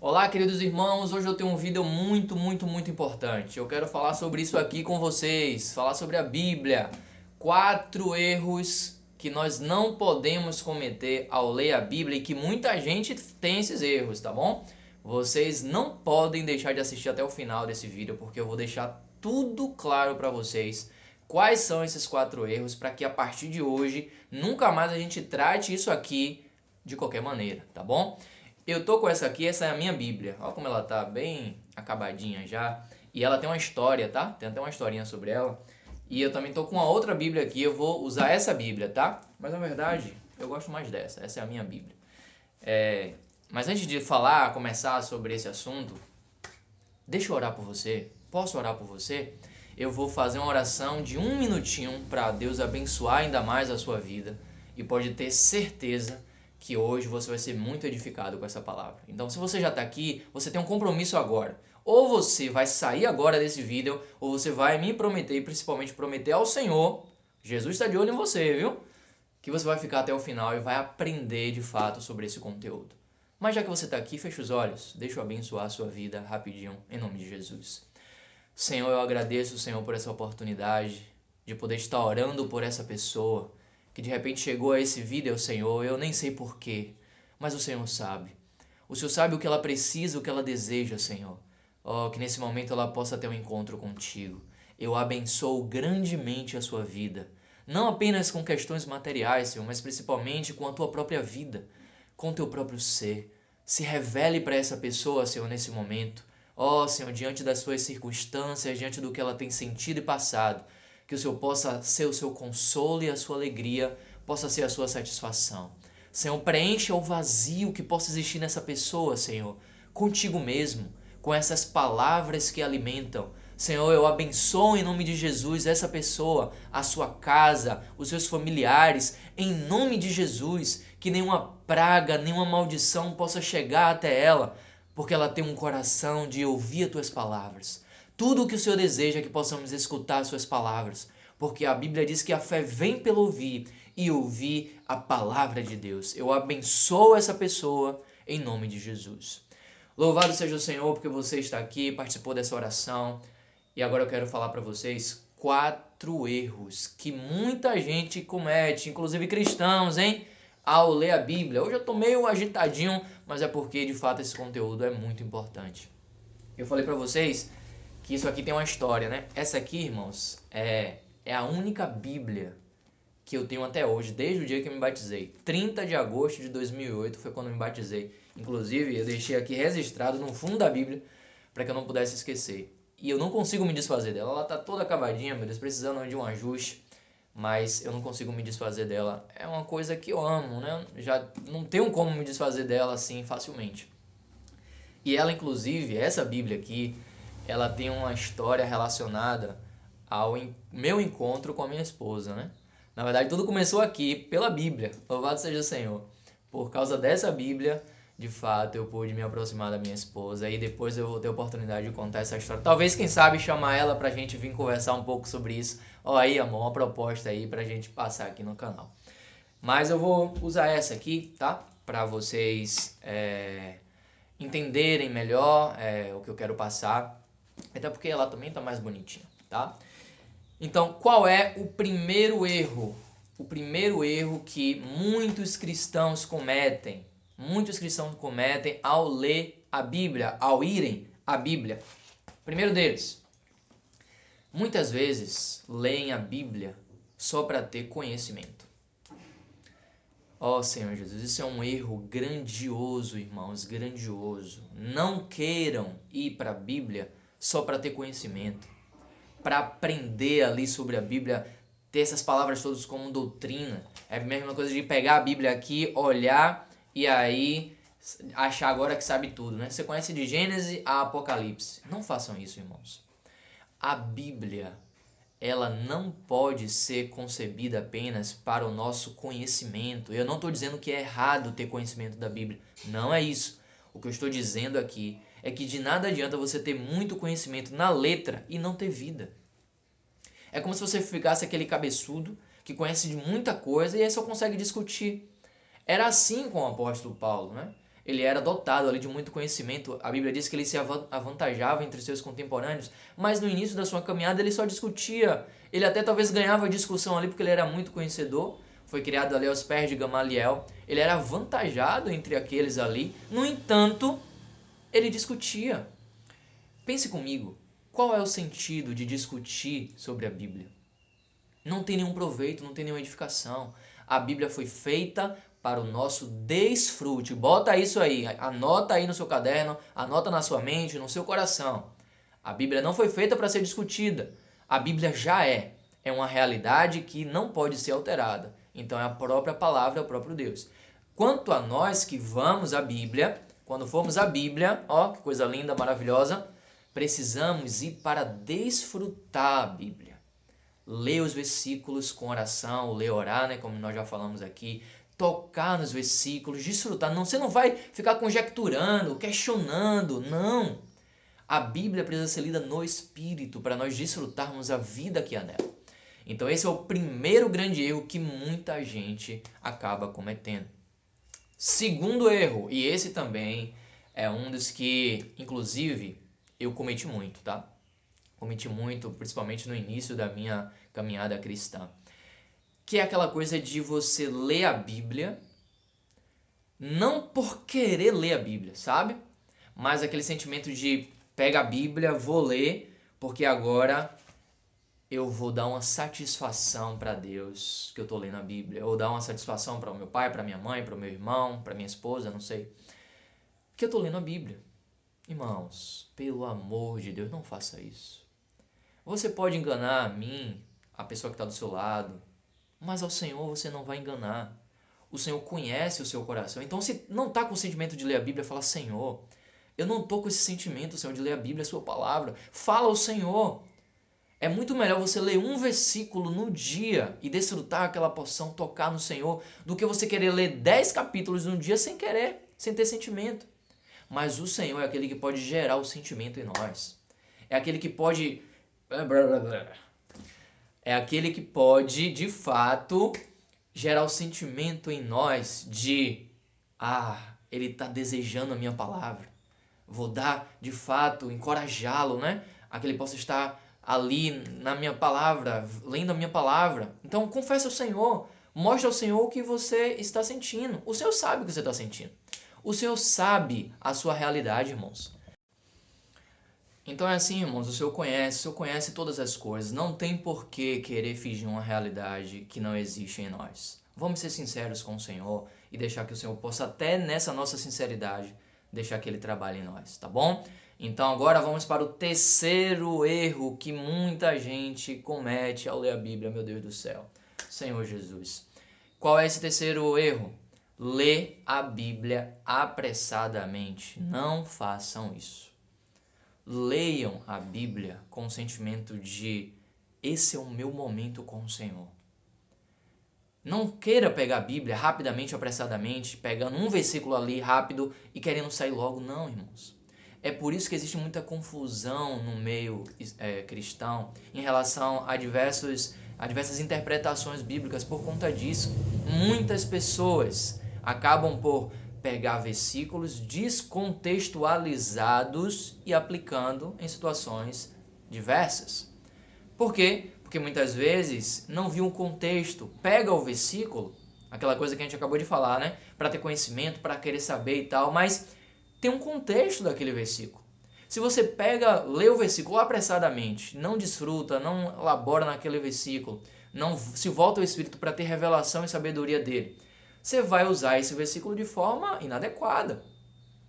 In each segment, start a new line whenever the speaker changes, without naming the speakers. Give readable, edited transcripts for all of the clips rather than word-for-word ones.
Olá, queridos irmãos. Hoje eu tenho um vídeo muito importante. Eu quero falar sobre isso aqui com vocês, falar sobre a Bíblia. 4 erros que nós não podemos cometer ao ler a Bíblia e que muita gente tem esses erros, tá bom? Vocês não podem deixar de assistir até o final desse vídeo, porque eu vou deixar tudo claro para vocês. Quais são esses 4 erros para que a partir de hoje nunca mais a gente trate isso aqui de qualquer maneira, tá bom? Eu tô com essa aqui, essa é a minha Bíblia. Olha como ela tá bem acabadinha já. E ela tem uma história, tá? Tem até uma historinha sobre ela. E eu também tô com uma outra Bíblia aqui, eu vou usar essa Bíblia, tá? Mas na verdade, eu gosto mais dessa. Essa é a minha Bíblia. Mas antes de começar sobre esse assunto, deixa eu orar por você. Posso orar por você? Eu vou fazer uma oração de 1 minutinho para Deus abençoar ainda mais a sua vida. E pode ter certeza que hoje você vai ser muito edificado com essa palavra. Então, se você já está aqui, você tem um compromisso agora. Ou você vai sair agora desse vídeo, ou você vai me prometer, e principalmente prometer ao Senhor, Jesus está de olho em você, viu? Que você vai ficar até o final e vai aprender de fato sobre esse conteúdo. Mas já que você está aqui, feche os olhos, deixa eu abençoar a sua vida rapidinho, em nome de Jesus. Senhor, eu agradeço, Senhor, por essa oportunidade de poder estar orando por essa pessoa que de repente chegou a esse vídeo, Senhor, eu nem sei porquê, mas o Senhor sabe. O Senhor sabe o que ela precisa, o que ela deseja, Senhor. Oh, que nesse momento ela possa ter um encontro contigo. Eu abençoo grandemente a sua vida. Não apenas com questões materiais, Senhor, mas principalmente com a tua própria vida, com o teu próprio ser. Se revele para essa pessoa, Senhor, nesse momento. Ó, Senhor, diante das suas circunstâncias, diante do que ela tem sentido e passado, que o Senhor possa ser o seu consolo e a sua alegria, possa ser a sua satisfação. Senhor, preencha o vazio que possa existir nessa pessoa, Senhor, contigo mesmo, com essas palavras que alimentam. Senhor, eu abençoo em nome de Jesus essa pessoa, a sua casa, os seus familiares, em nome de Jesus, que nenhuma praga, nenhuma maldição possa chegar até ela, porque ela tem um coração de ouvir as tuas palavras. Tudo o que o Senhor deseja é que possamos escutar as suas palavras, porque a Bíblia diz que a fé vem pelo ouvir e ouvir a palavra de Deus. Eu abençoo essa pessoa em nome de Jesus. Louvado seja o Senhor porque você está aqui, participou dessa oração. E agora eu quero falar para vocês 4 erros que muita gente comete, inclusive cristãos, hein? Ao ler a Bíblia. Hoje eu tô meio agitadinho, mas é porque de fato esse conteúdo é muito importante. Eu falei para vocês que isso aqui tem uma história, né? Essa aqui, irmãos, é a única Bíblia que eu tenho até hoje, desde o dia que eu me batizei. 30 de agosto de 2008 foi quando eu me batizei. Inclusive, eu deixei aqui registrado no fundo da Bíblia para que eu não pudesse esquecer. E eu não consigo me desfazer dela. Ela tá toda acabadinha, meu Deus, precisando de um ajuste, mas eu não consigo me desfazer dela. É uma coisa que eu amo, né? Já não tenho como me desfazer dela assim facilmente. E ela, inclusive, essa Bíblia aqui, ela tem uma história relacionada ao meu encontro com a minha esposa, né? Na verdade, tudo começou aqui pela Bíblia. Louvado seja o Senhor. Por causa dessa Bíblia, de fato, eu pude me aproximar da minha esposa e depois eu vou ter a oportunidade de contar essa história. Talvez, quem sabe, chamar ela pra gente vir conversar um pouco sobre isso. Ó, aí, amor, uma proposta aí pra gente passar aqui no canal. Mas eu vou usar essa aqui, tá? Pra vocês entenderem melhor o que eu quero passar. Até porque ela também tá mais bonitinha, tá? Então, qual é o primeiro erro? O primeiro erro que muitos cristãos cometem ao ler a Bíblia, ao irem à Bíblia. Primeiro deles, muitas vezes leem a Bíblia só para ter conhecimento. Ó Senhor Jesus, isso é um erro grandioso, irmãos, grandioso. Não queiram ir para a Bíblia só para ter conhecimento, para aprender ali sobre a Bíblia, ter essas palavras todas como doutrina. É a mesma coisa de pegar a Bíblia aqui, olhar e aí achar agora que sabe tudo, né? Você conhece de Gênesis a Apocalipse. Não façam isso, irmãos. A Bíblia, ela não pode ser concebida apenas para o nosso conhecimento. Eu não estou dizendo que é errado ter conhecimento da Bíblia. Não é isso. O que eu estou dizendo aqui é que de nada adianta você ter muito conhecimento na letra e não ter vida. É como se você ficasse aquele cabeçudo que conhece de muita coisa e aí só consegue discutir. Era assim com o apóstolo Paulo, né? ele era dotado ali de muito conhecimento. A Bíblia diz que ele se avantajava entre seus contemporâneos, mas no início da sua caminhada ele só discutia. Ele até talvez ganhava discussão ali porque ele era muito conhecedor. Foi criado ali aos pés de Gamaliel. Ele era avantajado entre aqueles ali. No entanto, ele discutia. Pense comigo, qual é o sentido de discutir sobre a Bíblia? Não tem nenhum proveito, não tem nenhuma edificação. A Bíblia foi feita para o nosso desfrute. Bota isso aí, anota aí no seu caderno, anota na sua mente, no seu coração. A Bíblia não foi feita para ser discutida. A Bíblia já é. É uma realidade que não pode ser alterada. Então é a própria palavra, é o próprio Deus. Quanto a nós que vamos à Bíblia, quando formos à Bíblia, ó, que coisa linda, maravilhosa, precisamos ir para desfrutar a Bíblia. Ler os versículos com oração, ler, orar, né, como nós já falamos aqui, tocar nos versículos, desfrutar. Não, você não vai ficar conjecturando, questionando, não. A Bíblia precisa ser lida no Espírito para nós desfrutarmos a vida que há nela. Então esse é o primeiro grande erro que muita gente acaba cometendo. Segundo erro, e esse também é um dos que, inclusive, eu cometi muito, tá? Cometi muito, principalmente no início da minha caminhada cristã. Que é aquela coisa de você ler a Bíblia, não por querer ler a Bíblia, sabe? Mas aquele sentimento de pega a Bíblia, vou ler, porque agora eu vou dar uma satisfação para Deus que eu tô lendo a Bíblia. Ou dar uma satisfação para o meu pai, para minha mãe, para o meu irmão, para minha esposa, não sei. Que eu tô lendo a Bíblia. Irmãos, pelo amor de Deus, não faça isso. Você pode enganar a mim, a pessoa que está do seu lado, mas ao Senhor você não vai enganar. O Senhor conhece o seu coração. Então, se não está com o sentimento de ler a Bíblia, fala: Senhor, eu não estou com esse sentimento, Senhor, de ler a Bíblia, a sua palavra. Fala ao Senhor. É muito melhor você ler um versículo no dia e desfrutar aquela porção, tocar no Senhor, do que você querer ler 10 capítulos no dia sem querer, sem ter sentimento. Mas o Senhor é aquele que pode gerar o sentimento em nós. É aquele que pode... É aquele que pode, de fato, gerar o sentimento em nós de ele está desejando a minha palavra. Vou dar, de fato, encorajá-lo, né? A que ele possa estar ali na minha palavra, lendo a minha palavra. Então, confesse ao Senhor. Mostre ao Senhor o que você está sentindo. O Senhor sabe o que você está sentindo. O Senhor sabe a sua realidade, irmãos. Então é assim, irmãos, o Senhor conhece todas as coisas. Não tem por que querer fingir uma realidade que não existe em nós. Vamos ser sinceros com o Senhor e deixar que o Senhor possa, até nessa nossa sinceridade, deixar que Ele trabalhe em nós, tá bom? Então agora vamos para o terceiro erro que muita gente comete ao ler a Bíblia, meu Deus do céu. Senhor Jesus. Qual é esse terceiro erro? Ler a Bíblia apressadamente. Não façam isso. Leiam a Bíblia com o sentimento de: esse é o meu momento com o Senhor. Não queira pegar a Bíblia rapidamente, apressadamente, pegando um versículo ali rápido e querendo sair logo. Não, irmãos. É por isso que existe muita confusão no meio cristão em relação a diversas interpretações bíblicas por conta disso. Muitas pessoas acabam por pegar versículos descontextualizados e aplicando em situações diversas. Por quê? Porque muitas vezes não viu um contexto. Pega o versículo, aquela coisa que a gente acabou de falar, né? Para ter conhecimento, para querer saber e tal, mas tem um contexto daquele versículo. Se você lê o versículo apressadamente, não desfruta, não elabora naquele versículo, não se volta ao Espírito para ter revelação e sabedoria dele, você vai usar esse versículo de forma inadequada.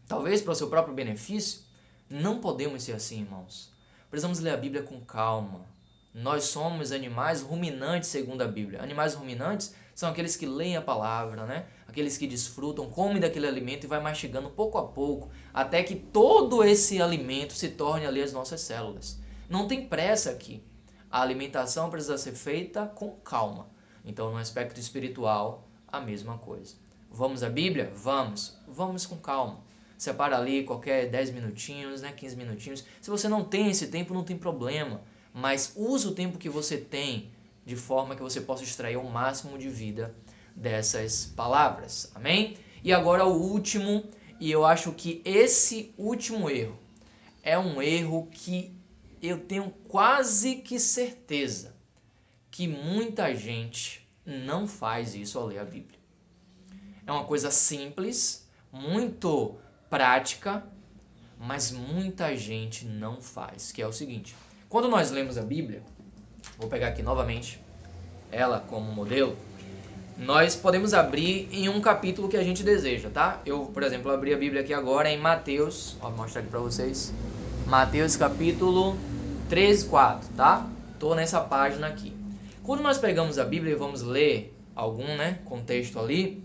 Talvez para o seu próprio benefício. Não podemos ser assim, irmãos. Precisamos ler a Bíblia com calma. Nós somos animais ruminantes, segundo a Bíblia. Animais ruminantes são aqueles que leem a palavra, né? Aqueles que desfrutam, comem daquele alimento e vai mastigando pouco a pouco, até que todo esse alimento se torne ali as nossas células. Não tem pressa aqui. A alimentação precisa ser feita com calma. Então, no aspecto espiritual, a mesma coisa. Vamos à Bíblia? Vamos. Vamos com calma. Separa ali qualquer 10 minutinhos, né, 15 minutinhos. Se você não tem esse tempo, não tem problema. Mas use o tempo que você tem de forma que você possa extrair o máximo de vida dessas palavras. Amém? E agora o último E eu acho que esse último erro é um erro que eu tenho quase que certeza que muita gente não faz isso ao ler a Bíblia. É uma coisa simples, muito prática, mas muita gente não faz, que é o seguinte: quando nós lemos a Bíblia, vou pegar aqui novamente ela como modelo, nós podemos abrir em um capítulo que a gente deseja, tá? Eu, por exemplo, abri a Bíblia aqui agora em Mateus, vou mostrar aqui para vocês, Mateus capítulo 13, 4, tá? Tô nessa página aqui. Quando nós pegamos a Bíblia e vamos ler algum, contexto ali,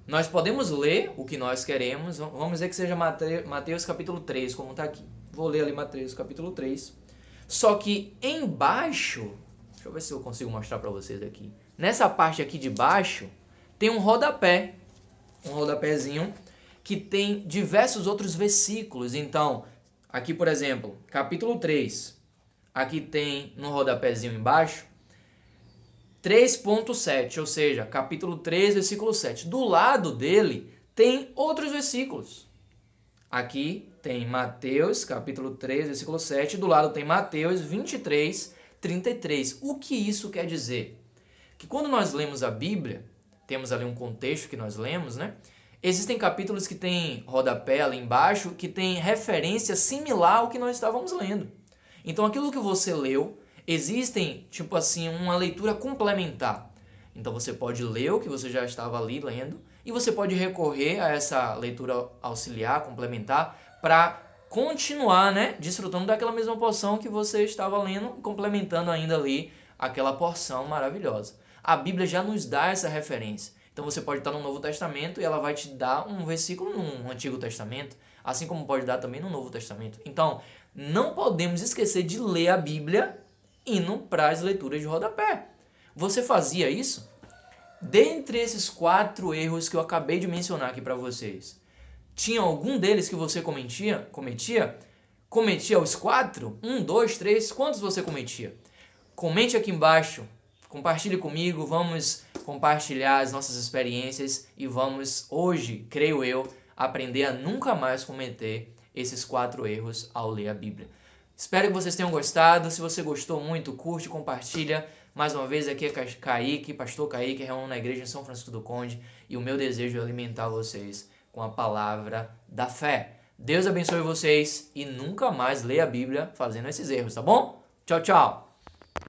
nós podemos ler o que nós queremos. Vamos dizer que seja Mateus capítulo 3, como está aqui. Vou ler ali Mateus capítulo 3. Só que embaixo, deixa eu ver se eu consigo mostrar para vocês aqui. Nessa parte aqui de baixo, tem um rodapé. Um rodapézinho que tem diversos outros versículos. Então, aqui, por exemplo, capítulo 3. Aqui tem no rodapézinho embaixo 3.7, ou seja, capítulo 3, versículo 7. Do lado dele tem outros versículos. Aqui tem Mateus, capítulo 3, versículo 7. Do lado tem Mateus 23, 33. O que isso quer dizer? Que quando nós lemos a Bíblia, temos ali um contexto que nós lemos, existem capítulos que tem rodapé ali embaixo, que tem referência similar ao que nós estávamos lendo. Então aquilo que você leu, existem, tipo assim, uma leitura complementar. Então você pode ler o que você já estava ali lendo e você pode recorrer a essa leitura auxiliar, complementar, para continuar, desfrutando daquela mesma porção que você estava lendo, complementando ainda ali aquela porção maravilhosa. A Bíblia já nos dá essa referência. Então você pode estar no Novo Testamento e ela vai te dar um versículo no Antigo Testamento, assim como pode dar também no Novo Testamento. Então, não podemos esquecer de ler a Bíblia indo para as leituras de rodapé. Você fazia isso? Dentre esses 4 erros que eu acabei de mencionar aqui para vocês, tinha algum deles que você cometia? Cometia os 4? 1, 2, 3, quantos você cometia? Comente aqui embaixo, compartilhe comigo, vamos compartilhar as nossas experiências e vamos hoje, creio eu, aprender a nunca mais cometer esses 4 erros ao ler a Bíblia. Espero que vocês tenham gostado. Se você gostou muito, curte, compartilha. Mais uma vez, aqui é Kaique, pastor Kaique, reúno na igreja em São Francisco do Conde. E o meu desejo é alimentar vocês com a palavra da fé. Deus abençoe vocês e nunca mais leia a Bíblia fazendo esses erros, tá bom? Tchau, tchau!